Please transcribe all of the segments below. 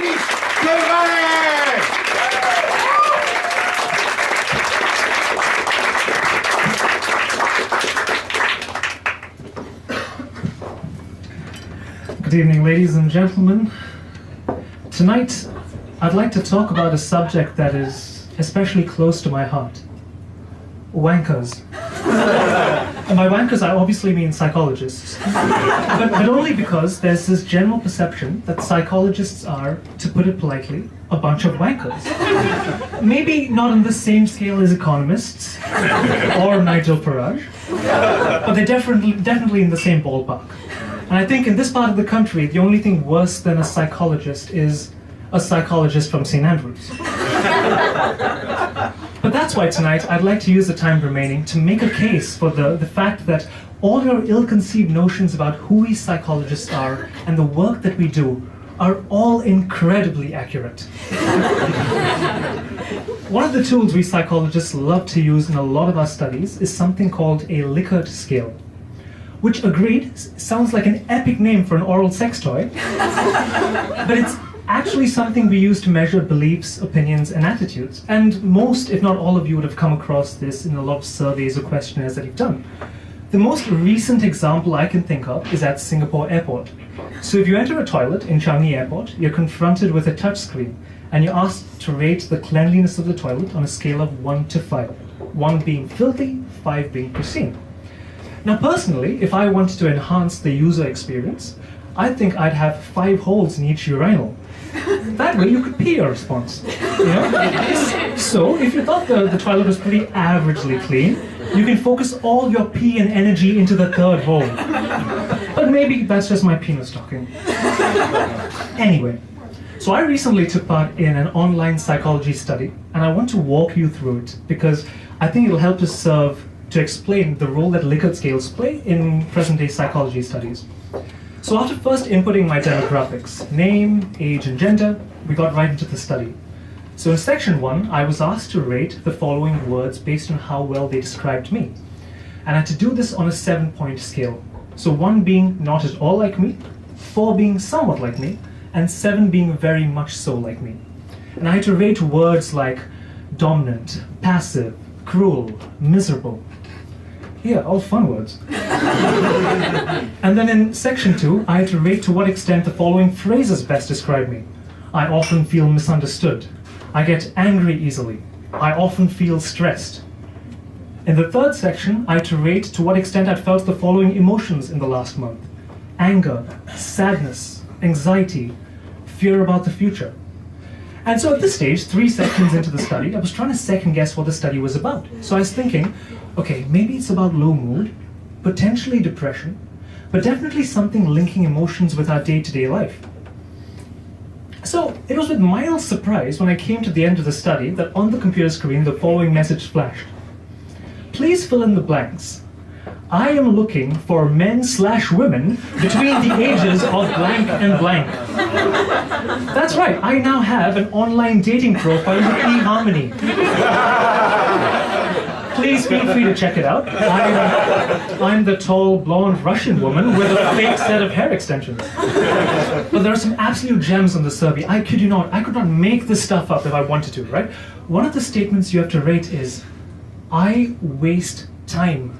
Maneesh Kuruvilla! Good evening, ladies and gentlemen. Tonight, I'd like to talk about a subject that is especially close to my heart. Wankers. And by wankers, I obviously mean psychologists. But only because there's this general perception that psychologists are, to put it politely, a bunch of wankers. Maybe not on the same scale as economists or Nigel Farage, but they're definitely in the same ballpark. And I think in this part of the country, the only thing worse than a psychologist is a psychologist from St. Andrews. But that's why tonight I'd like to use the time remaining to make a case for the fact that all your ill-conceived notions about who we psychologists are and the work that we do are all incredibly accurate. One of the tools we psychologists love to use in a lot of our studies is something called a Likert scale, which, agreed, sounds like an epic name for an oral sex toy, but it's actually something we use to measure beliefs, opinions, and attitudes. And most, if not all of you, would have come across this in a lot of surveys or questionnaires that you've done. The most recent example I can think of is at Singapore Airport. So if you enter a toilet in Changi Airport, you're confronted with a touchscreen, and you're asked to rate the cleanliness of the toilet on a scale of 1 to 5, 1 being filthy, 5 being pristine. Now personally, if I wanted to enhance the user experience, I think I'd have 5 holes in each urinal. That way you could pee your response. You know? So if you thought the toilet was pretty averagely clean, you can focus all your pee and energy into the 3rd hole. But maybe that's just my penis talking. Anyway, so I recently took part in an online psychology study, and I want to walk you through it because I think it'll help us serve to explain the role that Likert scales play in present-day psychology studies. So after first inputting my demographics, name, age, and gender, we got right into the study. So in section 1, I was asked to rate the following words based on how well they described me. And I had to do this on a 7-point scale. So 1 being not at all like me, 4 being somewhat like me, and 7 being very much so like me. And I had to rate words like dominant, passive, cruel, miserable. Yeah, all fun words. And then in section 2, I had to rate to what extent the following phrases best describe me. I often feel misunderstood. I get angry easily. I often feel stressed. In the 3rd section, I had to rate to what extent I'd felt the following emotions in the last month. Anger, sadness, anxiety, fear about the future. And so at this stage, 3 sections into the study, I was trying to second guess what the study was about. So I was thinking, okay, maybe it's about low mood, potentially depression, but definitely something linking emotions with our day-to-day life. So it was with mild surprise when I came to the end of the study that on the computer screen the following message flashed. Please fill in the blanks. I am looking for men/women between the ages of blank and blank. That's right, I now have an online dating profile with eHarmony. Please feel free to check it out. I'm the tall, blonde Russian woman with a fake set of hair extensions. But there are some absolute gems on the survey. I kid you not, I could not make this stuff up if I wanted to, right? One of the statements you have to rate is, I waste time.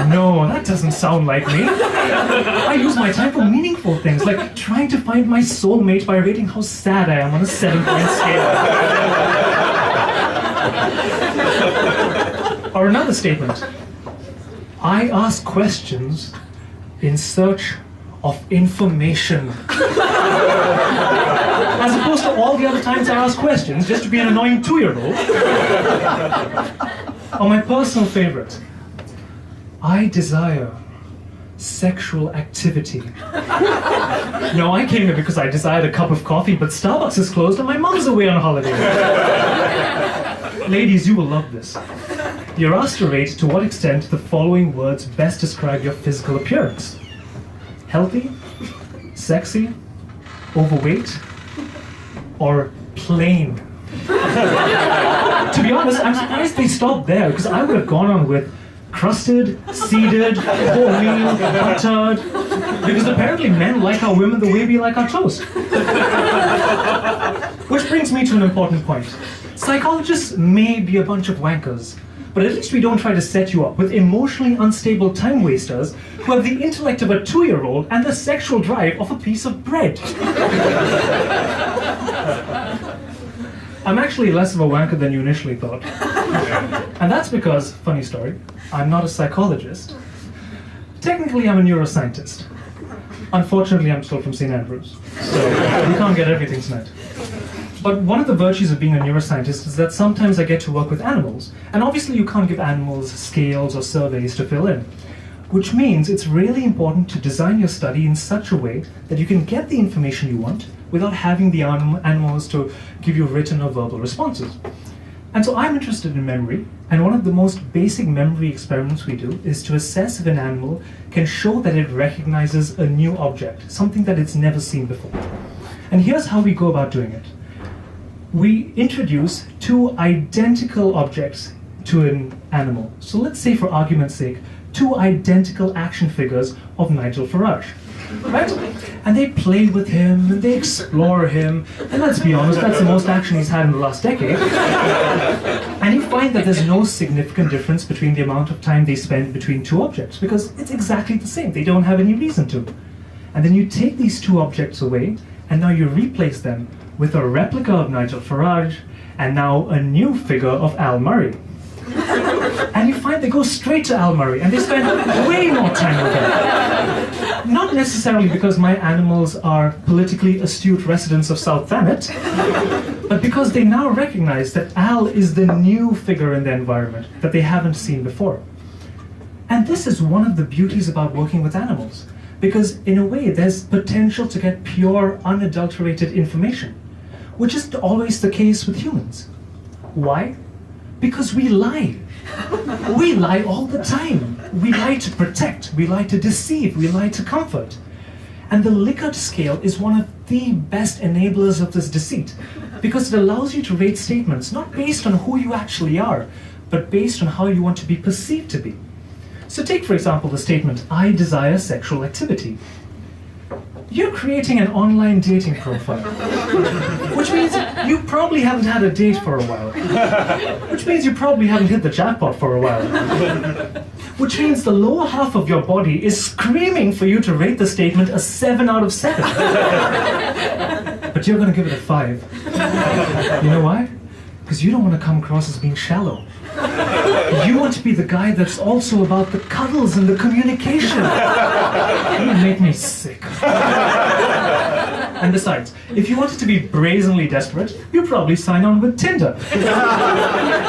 No, that doesn't sound like me. I use my time for meaningful things, like trying to find my soulmate by rating how sad I am on a 7-point scale. Or another statement. I ask questions in search of information. As opposed to all the other times I ask questions just to be an annoying 2-year-old. Or my personal favorite. I desire sexual activity. No, I came here because I desired a cup of coffee, but Starbucks is closed and my mom's away on holiday. Ladies, you will love this. You're asked to rate to what extent the following words best describe your physical appearance. Healthy, sexy, overweight, or plain. To be honest, I'm surprised they stopped there, because I would have gone on with crusted, seeded, wholemeal, buttered, because apparently men like our women the way we like our toast. Which brings me to an important point. Psychologists may be a bunch of wankers, but at least we don't try to set you up with emotionally unstable time wasters who have the intellect of a 2-year-old and the sexual drive of a piece of bread. I'm actually less of a wanker than you initially thought. And that's because, funny story, I'm not a psychologist. Technically, I'm a neuroscientist. Unfortunately, I'm still from St. Andrews, so we can't get everything tonight. But one of the virtues of being a neuroscientist is that sometimes I get to work with animals, and obviously you can't give animals scales or surveys to fill in, which means it's really important to design your study in such a way that you can get the information you want without having the animals to give you written or verbal responses. And so I'm interested in memory, and one of the most basic memory experiments we do is to assess if an animal can show that it recognizes a new object, something that it's never seen before. And here's how we go about doing it. We introduce 2 identical objects to an animal. So let's say, for argument's sake, 2 identical action figures of Nigel Farage, right? And they play with him, and they explore him, and let's be honest, that's the most action he's had in the last decade. And you find that there's no significant difference between the amount of time they spend between 2 objects, because it's exactly the same. They don't have any reason to. And then you take these 2 objects away, and now you replace them with a replica of Nigel Farage, and now a new figure of Al Murray. And you find they go straight to Al Murray, and they spend way more time with him. Not necessarily because my animals are politically astute residents of South Thanet, but because they now recognize that Al is the new figure in their environment that they haven't seen before. And this is one of the beauties about working with animals, because in a way there's potential to get pure, unadulterated information, which isn't always the case with humans. Why? Because we lie. We lie all the time. We lie to protect, we lie to deceive, we lie to comfort. And the Likert scale is one of the best enablers of this deceit, because it allows you to rate statements not based on who you actually are, but based on how you want to be perceived to be. So take, for example, the statement, "I desire sexual activity." You're creating an online dating profile, which means you probably haven't had a date for a while, which means you probably haven't hit the jackpot for a while, which means the lower half of your body is screaming for you to rate the statement a 7 out of 7. But you're going to give it a 5. You know why? Because you don't want to come across as being shallow. You want to be the guy that's also about the cuddles and the communication. You make me sick. And besides, if you wanted to be brazenly desperate, you'd probably sign on with Tinder.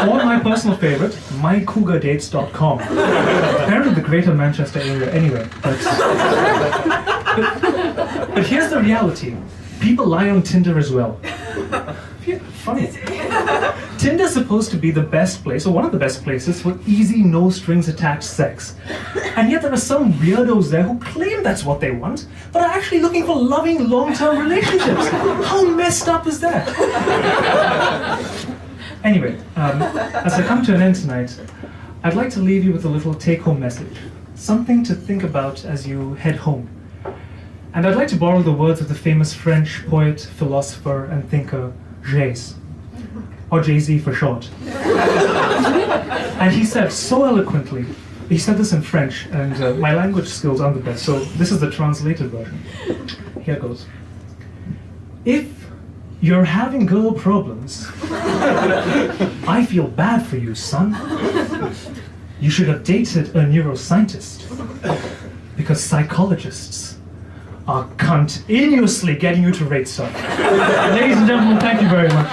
Or my personal favorite, mycougardates.com. Apparently the greater Manchester area anyway. But here's the reality. People lie on Tinder as well. Yeah, funny. Tinder's supposed to be the best place, or one of the best places, for easy, no-strings-attached sex. And yet there are some weirdos there who claim that's what they want, but are actually looking for loving, long-term relationships. How messed up is that? Anyway, as I come to an end tonight, I'd like to leave you with a little take-home message. Something to think about as you head home. And I'd like to borrow the words of the famous French poet, philosopher, and thinker, Jace, or Jay-Z for short. And he said so eloquently, he said this in French, and my language skills aren't the best, so this is the translated version. Here goes. If you're having girl problems, I feel bad for you, son. You should have dated a neuroscientist, because psychologists are continuously getting you to rate stuff. Ladies and gentlemen, thank you very much.